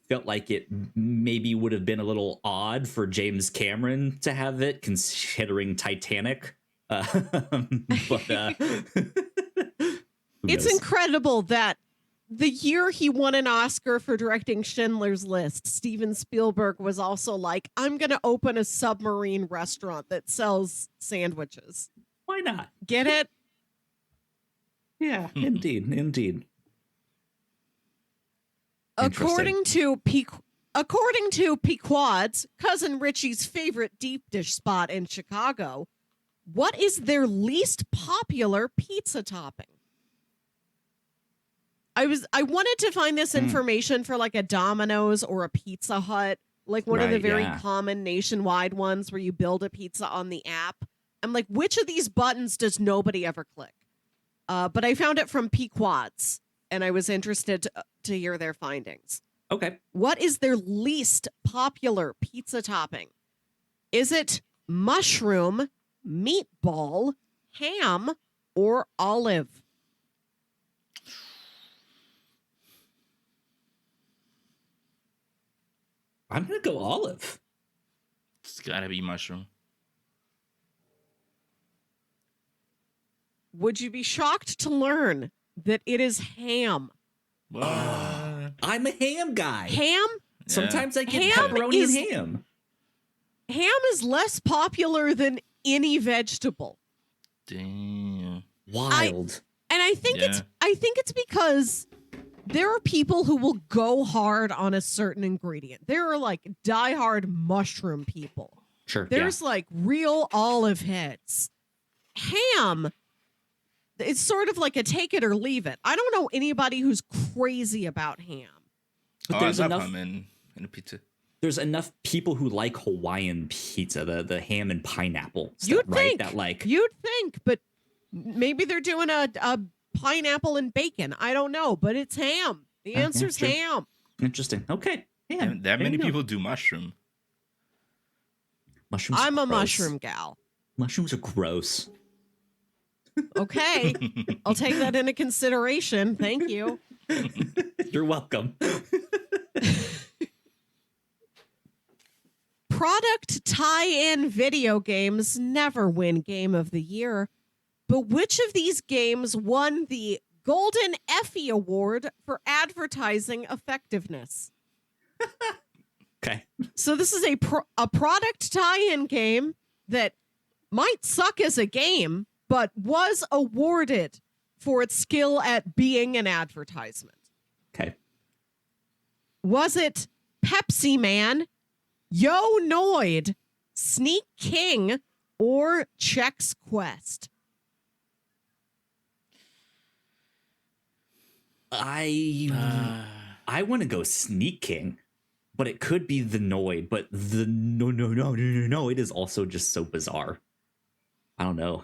felt like it maybe would have been a little odd for James Cameron to have it, considering Titanic. But it's incredible that the year he won an Oscar for directing Schindler's List, Steven Spielberg was also like, I'm going to open a submarine restaurant that sells sandwiches. Why not? Get it? Yeah, indeed. According to Pequod's, Cousin Richie's favorite deep dish spot in Chicago, what is their least popular pizza topping? I wanted to find this information for like a Domino's or a Pizza Hut, like one of the very common nationwide ones where you build a pizza on the app. I'm like, which of these buttons does nobody ever click? But I found it from Pequod's, and I was interested to hear their findings. Okay. What is their least popular pizza topping? Is it mushroom, meatball, ham, or olive? I'm gonna go olive. It's gotta be mushroom. Would you be shocked to learn that it is ham? What? I'm a ham guy. Ham? Sometimes I get Ham pepperoni is- and ham. Ham is less popular than any vegetable. Damn. Wild. And I think Yeah. it's because there are people who will go hard on a certain ingredient. There are like diehard mushroom people. Sure. There's like real olive heads. Ham, it's sort of like a take it or leave it. I don't know anybody who's crazy about ham. But Oh, there's I love enough. ham in a pizza. There's enough people who like Hawaiian pizza, the ham and pineapple stuff, You'd right? think. That like You'd think, but maybe they're doing a pineapple and bacon. I don't know, but it's ham. The Yeah, answer's true. ham. interesting. Okay. Yeah. And that there many you go. people do mushroom. Mushrooms. I'm a gross. mushroom gal. Mushrooms are gross. Okay. I'll take that into consideration. Thank you. You're welcome. Product tie-in video games never win Game of the Year, but which of these games won the Golden Effie Award for advertising effectiveness? Okay. So this is a product tie-in game that might suck as a game, but was awarded for its skill at being an advertisement. Okay. Was it Pepsi Man, Yo Noid, Sneak King, or Chex Quest? I want to go Sneak King, but it could be the Noid. But the no, it is also just so bizarre. I don't know.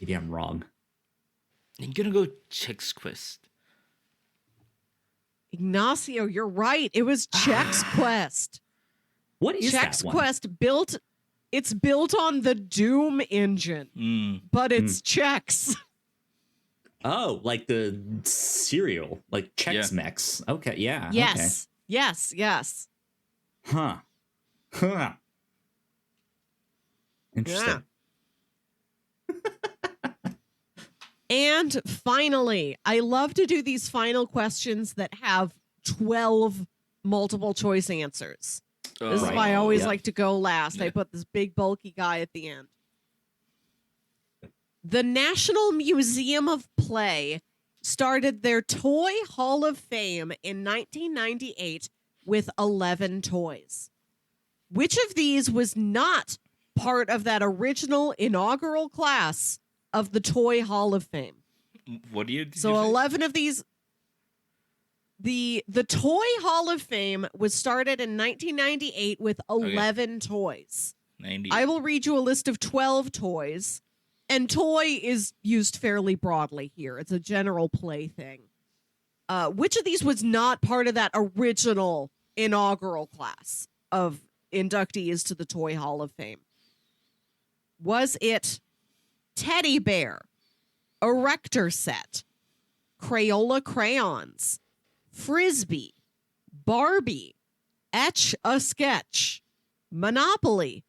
Maybe I'm wrong. I'm gonna go Chex Quest. Ignacio, you're right. It was Chex Quest. What is Chex that one? Quest it's built on the Doom engine, but it's Chex. Oh, like the cereal, like Chex Mix. Okay, yeah. Yes. Yes, yes. Okay. Huh. Interesting. And finally, I love to do these final questions that have 12 multiple choice answers. This is why I always like to go last. I put this big bulky guy at the end. The National Museum of Play started their Toy Hall of Fame in 1998 with 11 toys. Which of these was not part of that original inaugural class of the Toy Hall of Fame? What year did So you say? 11 of these. The Toy Hall of Fame was started in 1998 with 11 toys. 90. I will read you a list of 12 toys. And toy is used fairly broadly here. It's a general play thing. Which of these was not part of that original inaugural class of inductees to the Toy Hall of Fame? Was it Teddy Bear, Erector Set, Crayola Crayons, Frisbee, Barbie, Etch a Sketch, Monopoly,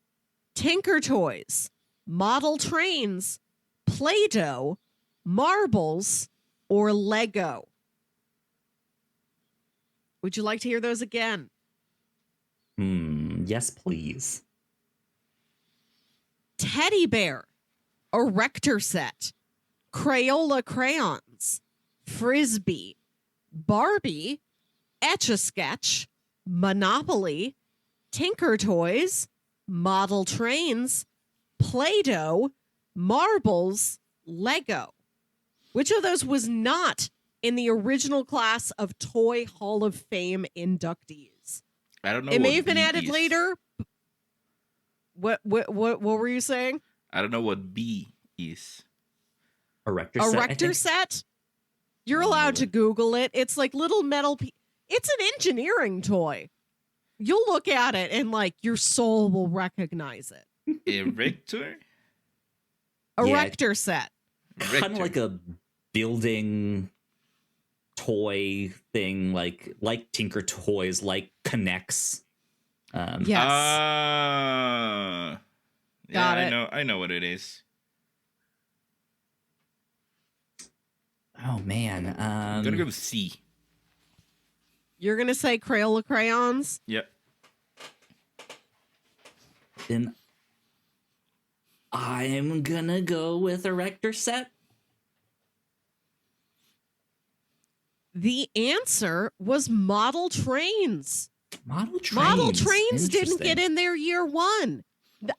Tinker Toys, Model Trains, Play-Doh, Marbles, or Lego? Would you like to hear those again? Yes, please. Teddy Bear, Erector Set, Crayola Crayons, Frisbee, Barbie, Etch-a-Sketch, Monopoly, Tinker Toys, Model Trains, Play-Doh, Marbles, Lego. Which of those was not in the original class of Toy Hall of Fame inductees? I don't know. It may what have been B added is. later. What were you saying? I don't know what B is. Erector set. I Erector think. set? You're allowed to Google it. It's like little metal. It's an engineering toy. You'll look at it and like your soul will recognize it. Erector? Erector set. Kind of like a building toy thing, like Tinker Toys, like Connects. Yes. Yeah, Got it. I know what it is. Oh man. I'm gonna go with C. You're gonna say Crayola crayons? Yep. Then I'm gonna go with Erector set. The answer was model trains. Model trains. Model trains didn't Interesting. get in there year one.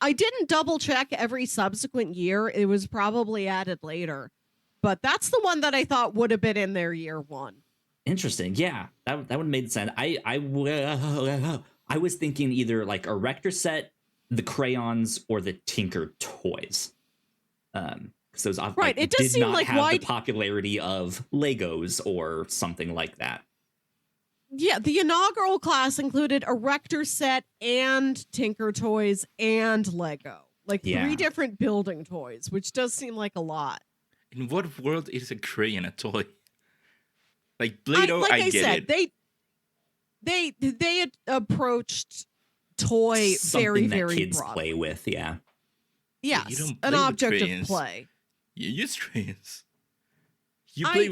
I didn't double check every subsequent year. It was probably added later. But that's the one that I thought would have been in there year one. Interesting. Yeah, that would have made sense. I was thinking either like Erector set, the crayons, or the Tinker Toys. Because those Right, it does did seem not like have why the popularity of Legos or something like that. Yeah, the inaugural class included Erector set and Tinker Toys and Lego. Like Yeah. 3 different building toys, which does seem like a lot. In what world is a crayon a toy? Like Play-Doh, I get it. They had approached toy Something very, that very kids broadly. play with. Yeah. Yes, You don't an play with object crayons. of play. You use crayons. You I- play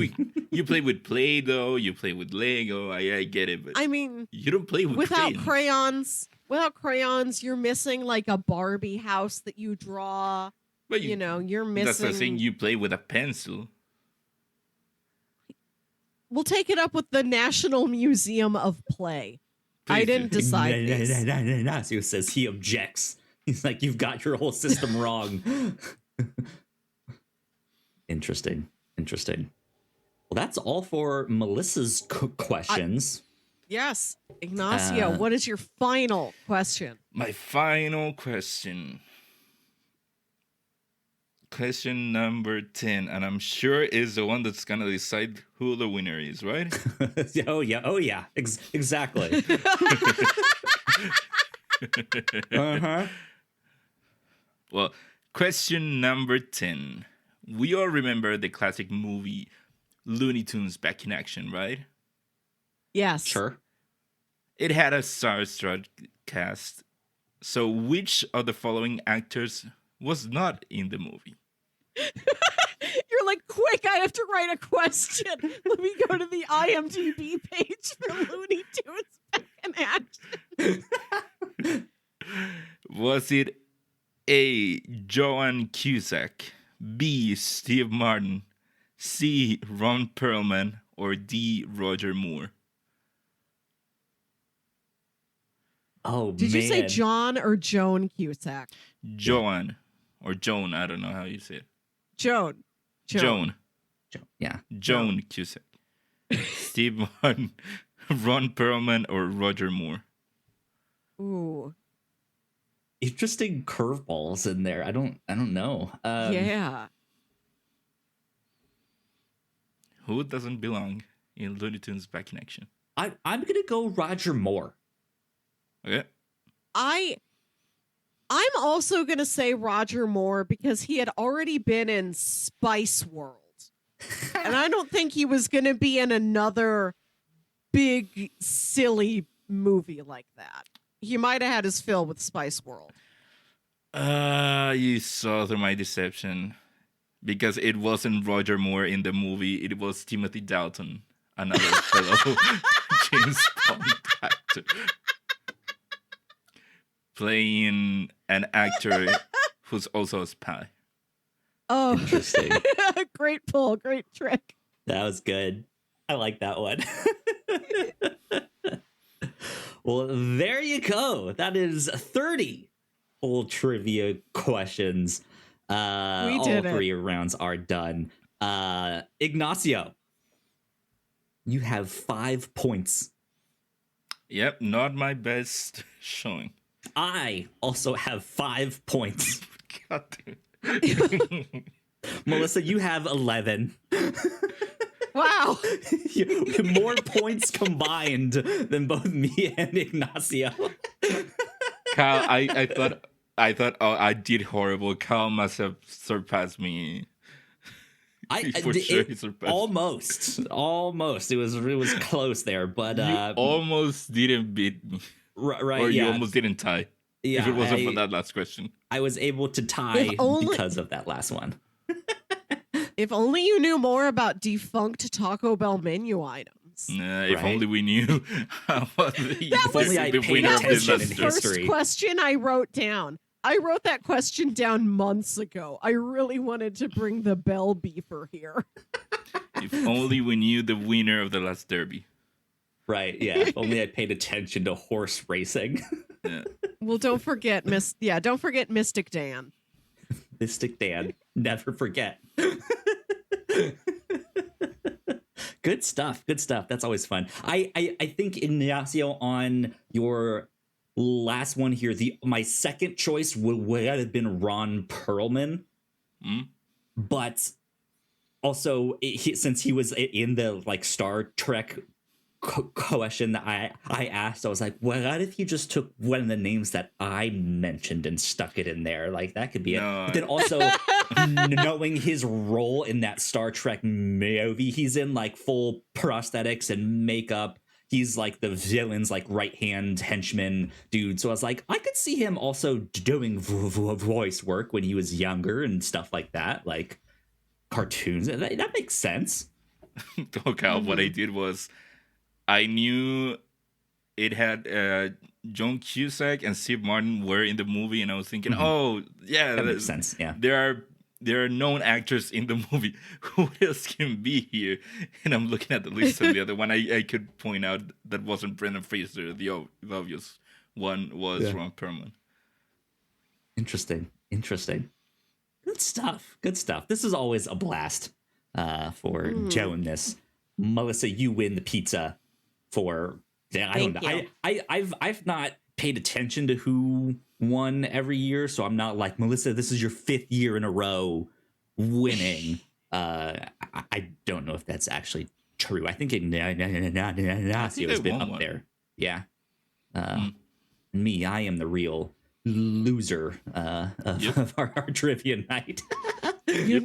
with Play-Doh, you play with Lego. I get it, but I mean, you don't play with without crayons. crayons, you're missing like a Barbie house that you draw. But You know, you're missing. that's the thing. You play with a pencil. We'll take it up with the National Museum of Play. I Please do. didn't decide this. Ignacio says he objects. He's like, you've got your whole system wrong. Interesting. Well, that's all for Melissa's questions. Yes, Ignacio, what is your final question? My final question. Question number 10, and I'm sure is the one that's gonna decide who the winner is, right? Oh yeah, exactly. Uh-huh. Well, question number 10. We all remember the classic movie Looney Tunes Back in Action, right? Yes. Sure. It had a star-struck cast. So which of the following actors was not in the movie? You're like, quick, I have to write a question. Let me go to the IMDb page for Looney Tunes Back in Action. Was it A. Joan Cusack, B. Steve Martin, C. Ron Perlman, or D. Roger Moore? Oh, Did you say John or Joan Cusack? Joan, or Joan, I don't know how you say it. Joan. Yeah. Joan Cusack. Steve Martin, Ron Perlman, or Roger Moore? Ooh. Interesting curveballs in there. I don't know. Yeah. Who doesn't belong in Looney Tunes Back in Action? I'm gonna go Roger Moore. Okay. I'm also going to say Roger Moore because he had already been in Spice World. And I don't think he was going to be in another big, silly movie like that. He might have had his fill with Spice World. You saw through my deception. Because it wasn't Roger Moore in the movie, it was Timothy Dalton, another fellow James Bond actor. Playing an actor who's also a spy. Oh, Interesting. Great pull, great trick. That was good. I like that one. Well, there you go. That is 30 full trivia questions. We all did it. 3 rounds are done. Ignacio, you have 5 points. Yep, not my best showing. I also have 5 points. God damn it. Melissa, you have 11. Wow. More points combined than both me and Ignacio. Kyle, I thought I did horrible. Kyle must have surpassed me. For sure he surpassed. Almost. It was close there, but you almost didn't beat me. Right, or yeah. you almost didn't tie. Yeah, if it wasn't for that last question. I was able to tie because of that last one. If only you knew more about defunct Taco Bell menu items. If only we knew If only I paid attention in first history. Question I wrote down. I wrote that question down months ago. I really wanted to bring the bell beeper here. If only we knew the winner of the last derby. Right, yeah. If only I paid attention to horse racing. Yeah. Well, don't forget Mystic Dan. Mystic Dan. Never forget. Good stuff. That's always fun. I think, Ignacio, on your last one here, my second choice would have been Ron Perlman. But also, since he was in the Star Trek question that I asked, I was like, what if he just took one of the names that I mentioned and stuck it in there? That could be it. But then also, knowing his role in that Star Trek movie, he's in full prosthetics and makeup. He's the villain's right hand henchman dude. So I was like, I could see him also doing voice work when he was younger and stuff like that, cartoons. That makes sense. Okay, what I did was, I knew it had John Cusack and Steve Martin were in the movie, and I was thinking, oh yeah, that makes sense. Yeah, there are known actors in the movie. Who else can be here? And I'm looking at the list, and the other one I could point out that wasn't Brendan Fraser. The obvious one was Ron Perlman. Interesting. Good stuff. This is always a blast for Joe and this. Melissa, you win the pizza. I don't know. I've not paid attention to who won every year, so I'm not like, Melissa, this is your 5th year in a row winning. I don't know if that's actually true. I think Ignacio has been up there. Yeah. Me, I am the real loser of our trivia night. You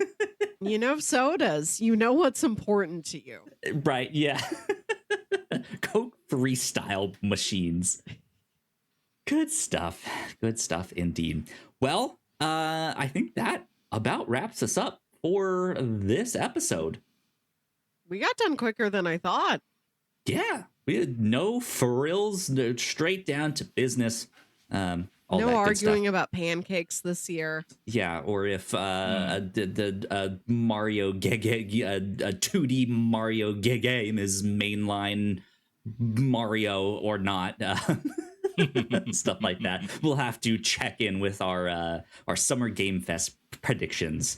know sodas. You know what's important to you. Right, yeah. Coke freestyle machines. Good stuff indeed. Well, I think that about wraps us up for this episode. We got done quicker than I thought. Yeah, we had no frills, straight down to business. No arguing about pancakes this year. Yeah, or if the Mario a 2D Mario game is mainline Mario or not. Stuff like that. We'll have to check in with our Summer Game Fest predictions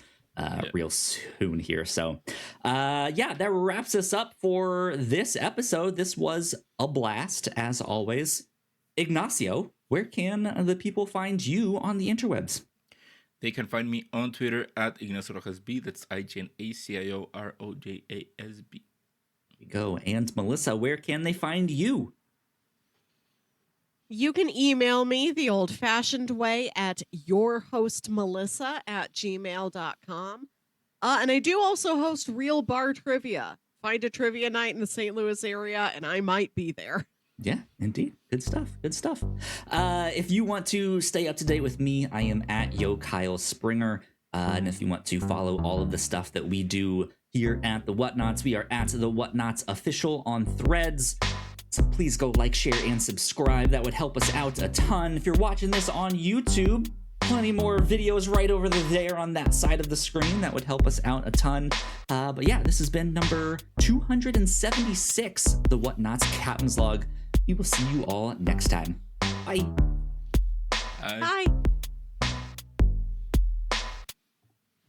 real soon here. So that wraps us up for this episode. This was a blast as always. Ignacio, where can the people find you on the interwebs? They can find me on Twitter at Ignacio Rojas B. That's IGNACIO ROJASB. Go. And Melissa, where can they find you? You can email me the old-fashioned way at yourhostmelissa@gmail.com. And I do also host Real Bar Trivia. Find a trivia night in the St. Louis area, and I might be there. Yeah, indeed. Good stuff. If you want to stay up to date with me, I am at Yo Kyle Springer. And if you want to follow all of the stuff that we do here at the Whatnauts, we are at the Whatnauts Official on Threads. So please go like, share, and subscribe. That would help us out a ton. If you're watching this on YouTube, plenty more videos right over there on that side of the screen. That would help us out a ton. But yeah, this has been number 276, the Whatnauts Captain's Log. We will see you all next time. Bye. Bye.